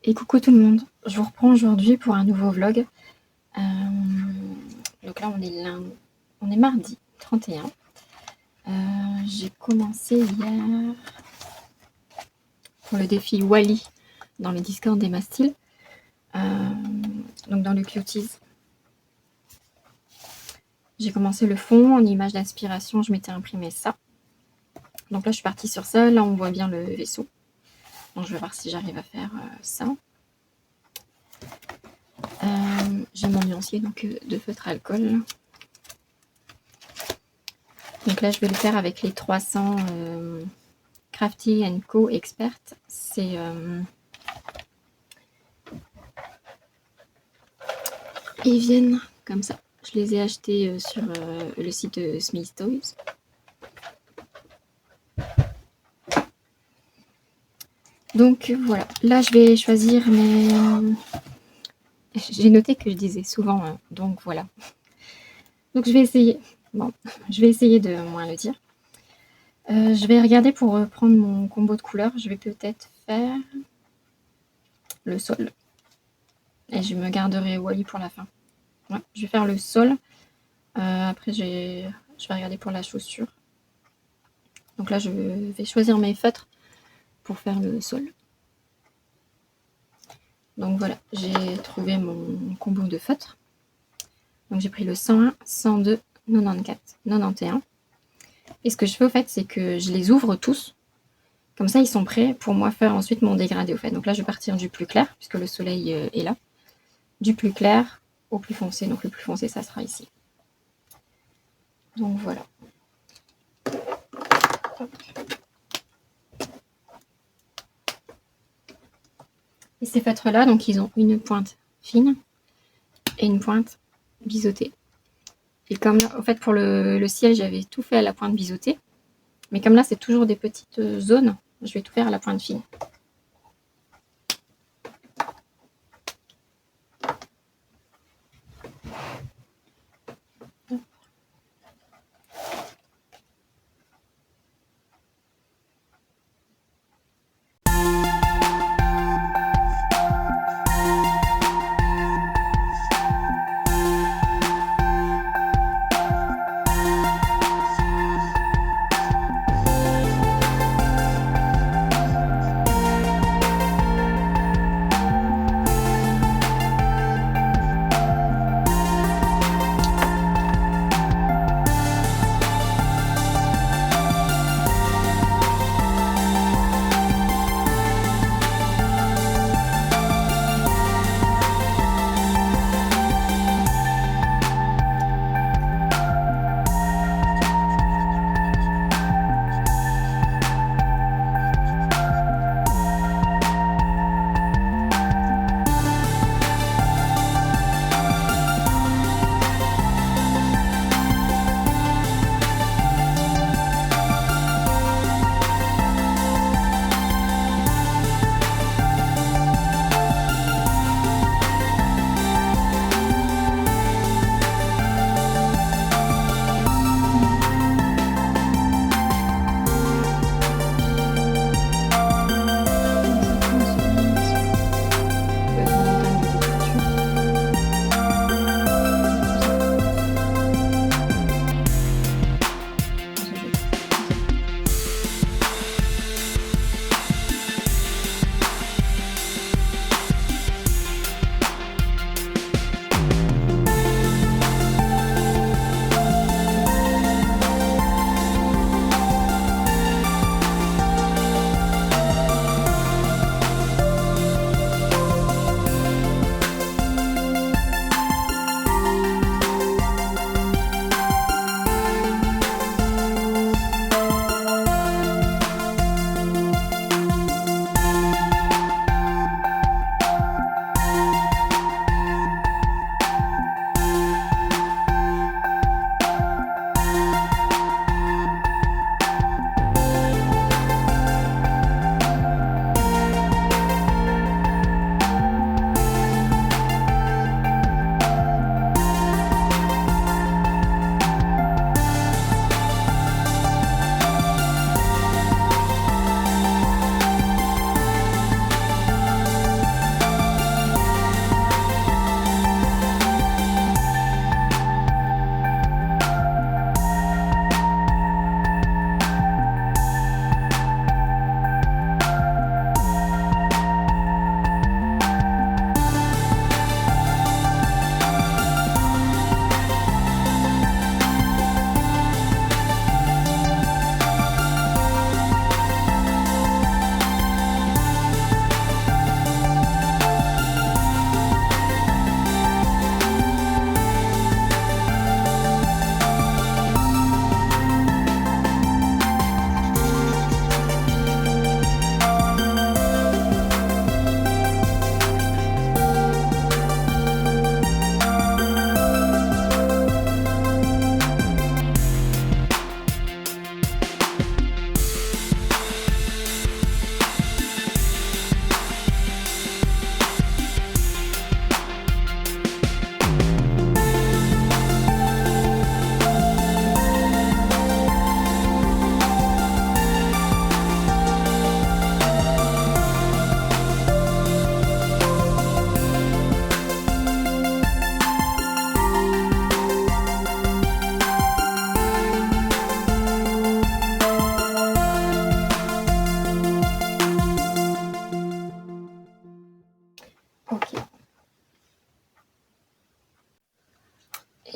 Et coucou tout le monde, je vous reprends aujourd'hui pour un nouveau vlog. Donc là on est mardi 31. J'ai commencé hier pour le défi Wally dans le Discord des Mastiles, donc dans le Cuties. J'ai commencé le fond en image d'inspiration, je m'étais imprimé ça. Donc là je suis partie sur ça, là on voit bien le vaisseau. Donc je vais voir si j'arrive à faire ça. J'ai mon nuancier donc, de feutre alcool. Donc là je vais le faire avec les 300 Crafty & Co Expert. C'est ils viennent comme ça. Je les ai achetés sur le site de Smith Toys. Donc voilà, là je vais choisir mes... J'ai noté que je disais souvent donc voilà. Donc je vais essayer. Bon, je vais essayer de moins le dire. Je vais regarder pour prendre mon combo de couleurs. Je vais peut-être faire le sol. Et je me garderai Wally pour la fin. Ouais, je vais faire le sol. Après, je vais regarder pour la chaussure. Donc là, je vais choisir mes feutres pour faire le sol. Donc voilà, j'ai trouvé mon combo de feutres. Donc j'ai pris le 101, 102, 94, 91. Et ce que je fais au fait, c'est que je les ouvre tous. Comme ça, ils sont prêts pour moi faire ensuite mon dégradé au fait. Donc là, je vais partir du plus clair, puisque le soleil est là. Du plus clair au plus foncé. Donc le plus foncé, ça sera ici. Donc voilà. Hop. Et ces feutres-là, donc ils ont une pointe fine et une pointe biseautée. Et comme là, en fait, pour le ciel, j'avais tout fait à la pointe biseautée. Mais comme là, c'est toujours des petites zones, je vais tout faire à la pointe fine.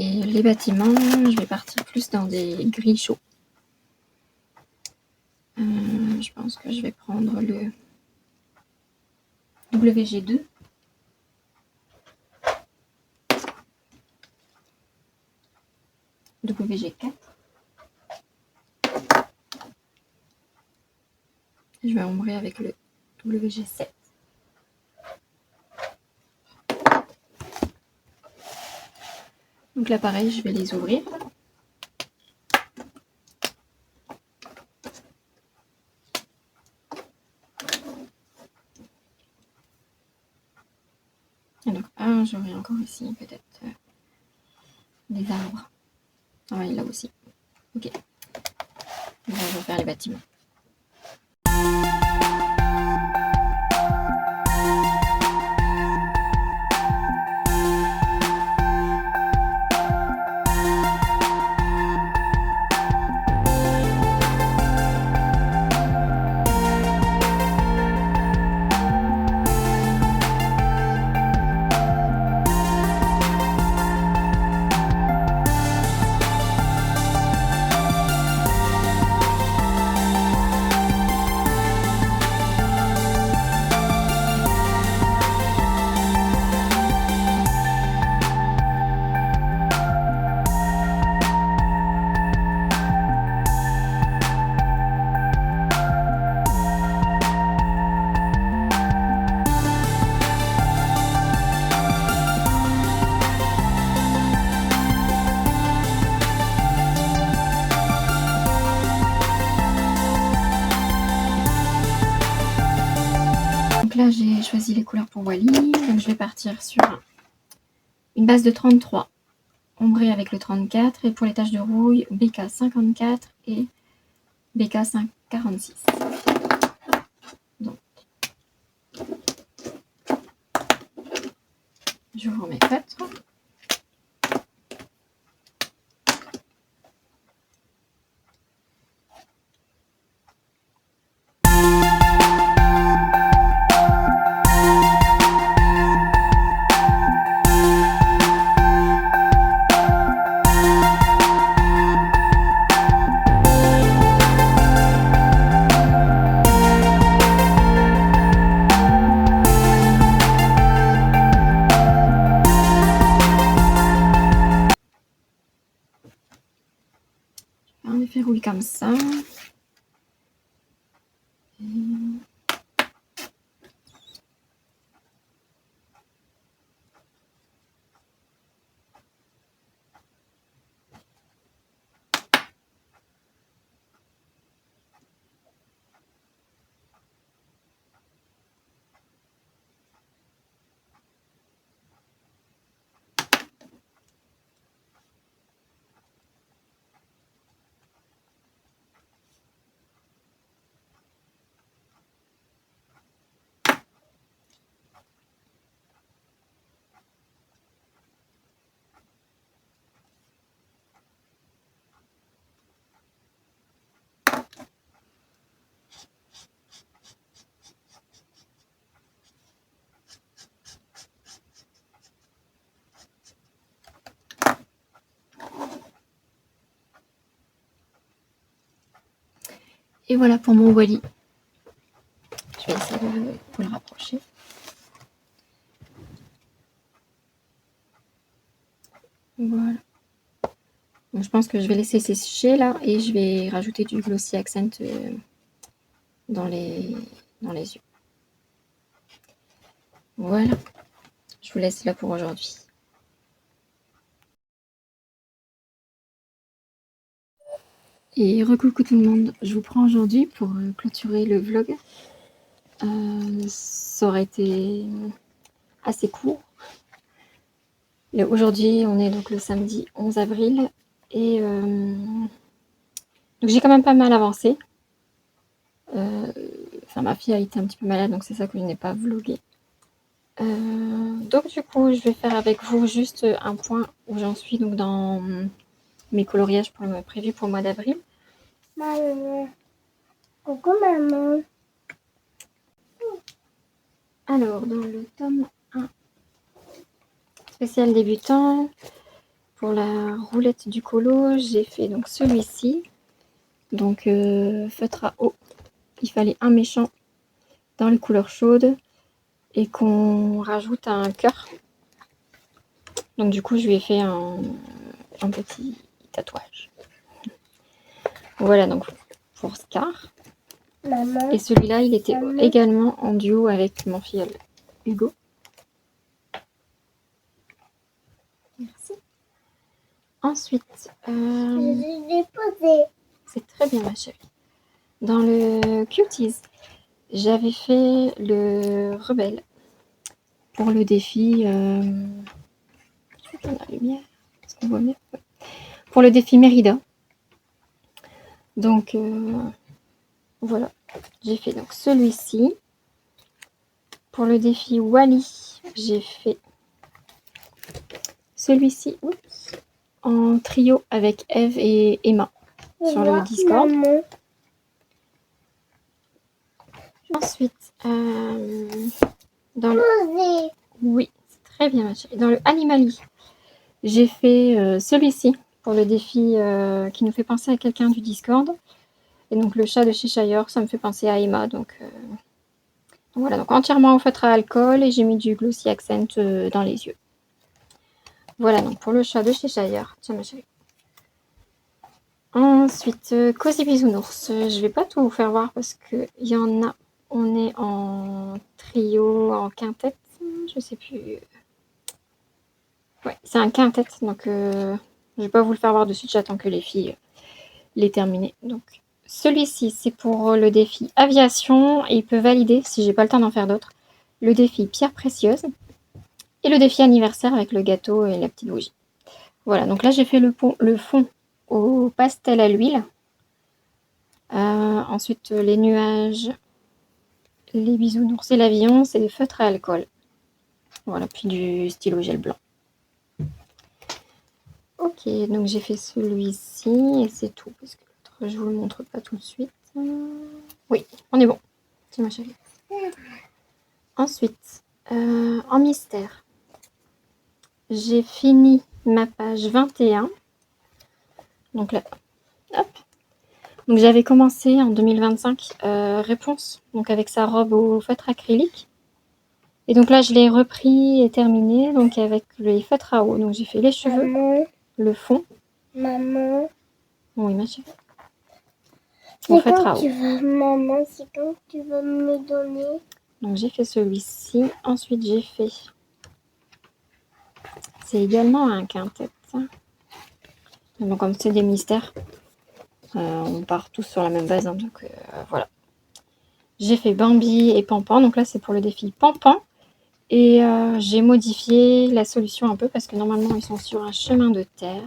Et les bâtiments, je vais partir plus dans des gris chauds. Je pense que je vais prendre le WG2. WG4. Je vais ombrer avec le WG7. Donc là, pareil, je vais les ouvrir. Et donc, j'aurai encore ici peut-être des arbres. Ah oui, là aussi. Ok. On va refaire les bâtiments. Là, j'ai choisi les couleurs pour Wally. Donc, je vais partir sur une base de 33, ombré avec le 34. Et pour les taches de rouille, BK 54 et BK 46. Donc, j'ouvre mes feutres. Un effet rouille comme ça. Et voilà pour mon Wally. Je vais essayer de vous le rapprocher. Voilà. Donc, je pense que je vais laisser sécher là et je vais rajouter du Glossy Accent dans les yeux. Voilà. Je vous laisse là pour aujourd'hui. Et recoucou tout le monde, je vous prends aujourd'hui pour clôturer le vlog. Ça aurait été assez court. Aujourd'hui, on est donc le samedi 11 avril et donc j'ai quand même pas mal avancé. Enfin, ma fille a été un petit peu malade, donc c'est ça que je n'ai pas vlogué. Donc du coup, je vais faire avec vous juste un point où j'en suis donc dans mes coloriages prévus pour le mois d'avril. Maman. Coucou maman. Alors, dans le tome 1, spécial débutant, Pour la roulette du colo, j'ai fait donc celui-ci. Donc feutre à eau. Il fallait un méchant dans les couleurs chaudes et qu'on rajoute un cœur. Donc du coup, je lui ai fait un petit tatouage. Voilà donc pour Scar. Maman. Et celui-là, il était Maman. également en duo avec mon filleul Hugo. Merci. Ensuite, Je l'ai déposé. c'est très bien ma chérie. Dans le Cuties, j'avais fait le rebelle pour le défi. Je vais prendre la lumière. Est-ce qu'on voit mieux? Ouais. Pour le défi Mérida. Donc voilà, j'ai fait donc celui-ci. Pour le défi Wally, j'ai fait celui-ci en trio avec Eve et Emma sur le Discord. Maman. Ensuite, dans le... Oui, c'est très bien ma chérie. Dans le Animali, j'ai fait celui-ci pour le défi qui nous fait penser à quelqu'un du Discord. Et donc le chat de Cheshire, ça me fait penser à Emma. Donc voilà, donc entièrement au feutre à alcool et j'ai mis du glossy accent dans les yeux. Voilà donc pour le chat de Cheshire. Tiens ma chérie. Ensuite, Cozy Bisounours. Je vais pas tout vous faire voir parce qu'il y en a. On est en trio, en quintette. Je sais plus. Ouais, c'est un quintet. Donc je vais pas vous le faire voir de suite. J'attends que les filles l'aient terminé. Donc celui-ci, c'est pour le défi aviation. Et il peut valider, si j'ai pas le temps d'en faire d'autres, le défi pierre précieuse. Et le défi anniversaire avec le gâteau et la petite bougie. Voilà, donc là j'ai fait le fond au pastel à l'huile. Ensuite les nuages, les bisounours et l'avion, c'est des feutres à alcool. Voilà, puis du stylo gel blanc. Ok, donc j'ai fait celui-ci et c'est tout. Parce que l'autre, je vous le montre pas tout de suite. Oui, on est bon. C'est ma chérie. Ensuite, en mystère, j'ai fini ma page 21. Donc là, hop. Donc j'avais commencé en 2025 Réponse, donc avec sa robe au feutre acrylique. Et donc là je l'ai repris et terminé donc avec les feutres à eau. Donc j'ai fait les cheveux, Maman. le fond. Maman. Oui ma chérie. C'est Au feutre quand à eau. tu vas, maman, c'est quand tu vas me donner. Donc j'ai fait celui-ci. Ensuite j'ai fait. C'est également un quintet. Donc comme c'est des mystères, on part tous sur la même base. Hein, donc voilà. J'ai fait Bambi et Pampan. Donc là c'est pour le défi Pampan. Et j'ai modifié la solution un peu parce que normalement ils sont sur un chemin de terre.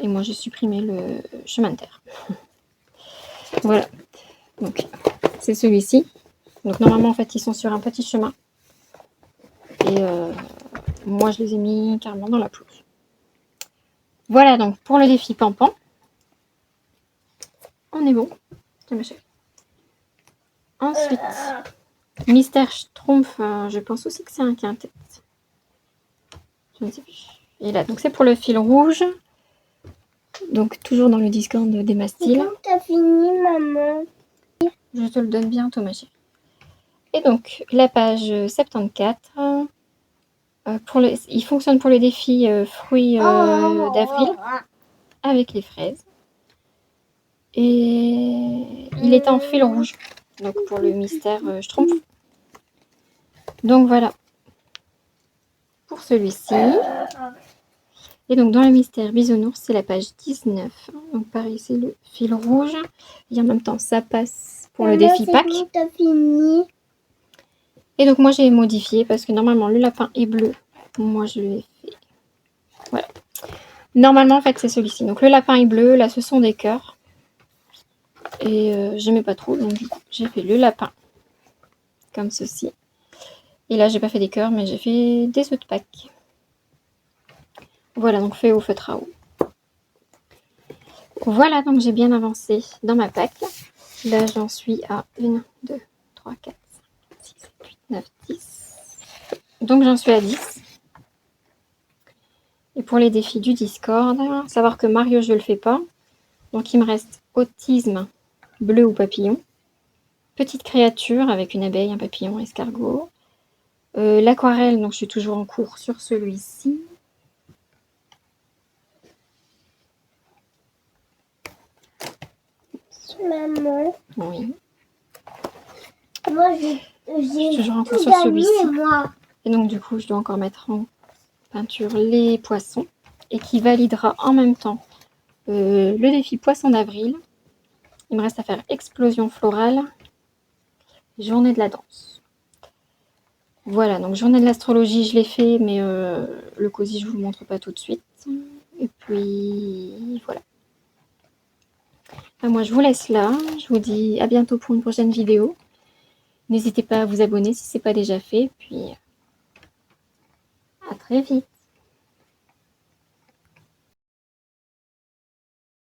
Et moi j'ai supprimé le chemin de terre. Voilà. Donc c'est celui-ci. Donc normalement en fait ils sont sur un petit chemin. Et moi je les ai mis carrément dans la pelouse. Voilà donc pour le défi Pampan. On est bon. Tiens ma chérie. Ensuite, Mystère Schtroumpf, je pense aussi que c'est un quintet. Je ne sais plus. Et là, donc c'est pour le fil rouge. Donc toujours dans le Discord des C'est Mastiles. quand t'as fini, maman. Je te le donne bientôt, ma chérie. Et donc, la page 74. Il fonctionne pour le défi fruits d'avril avec les fraises. Et il est en fil rouge. Donc pour le mystère Schtroumpf. Donc voilà. Pour celui-ci. Et donc dans le mystère Bisounours, c'est la page 19. Donc pareil, c'est le fil rouge. Et en même temps, ça passe pour le défi Pâques. C'est quand t'as fini. Et donc moi j'ai modifié parce que normalement le lapin est bleu. Moi je l'ai fait. Voilà. Normalement en fait c'est celui-ci. Donc le lapin est bleu, là ce sont des cœurs. Et j'aimais pas trop. Donc du coup j'ai fait le lapin. Comme ceci. Et là j'ai pas fait des cœurs mais j'ai fait des œufs de Pâques. Voilà donc fait au feutre à eau. Voilà donc j'ai bien avancé dans ma Pâques. Là j'en suis à 1, 2, 3, 4, 5, 6, 7, 8, 9, 10. Donc j'en suis à 10. Et pour les défis du Discord, savoir que Mario, je ne le fais pas. Donc, il me reste autisme, bleu ou papillon. Petite créature avec une abeille, un papillon, escargot. L'aquarelle, donc je suis toujours en cours sur celui-ci. Maman. Oui. Moi, Je suis j'ai toujours en cours tout sur gagné, celui-ci. moi. Et donc, du coup, je dois encore mettre en peinture les poissons. Et qui validera en même temps le défi poisson d'avril. Il me reste à faire explosion florale. Journée de la danse. Voilà, donc journée de l'astrologie, je l'ai fait, mais le cosy, je ne vous le montre pas tout de suite. Et puis, voilà. Moi, je vous laisse là. Je vous dis à bientôt pour une prochaine vidéo. N'hésitez pas à vous abonner si ce n'est pas déjà fait. Puis, à très vite.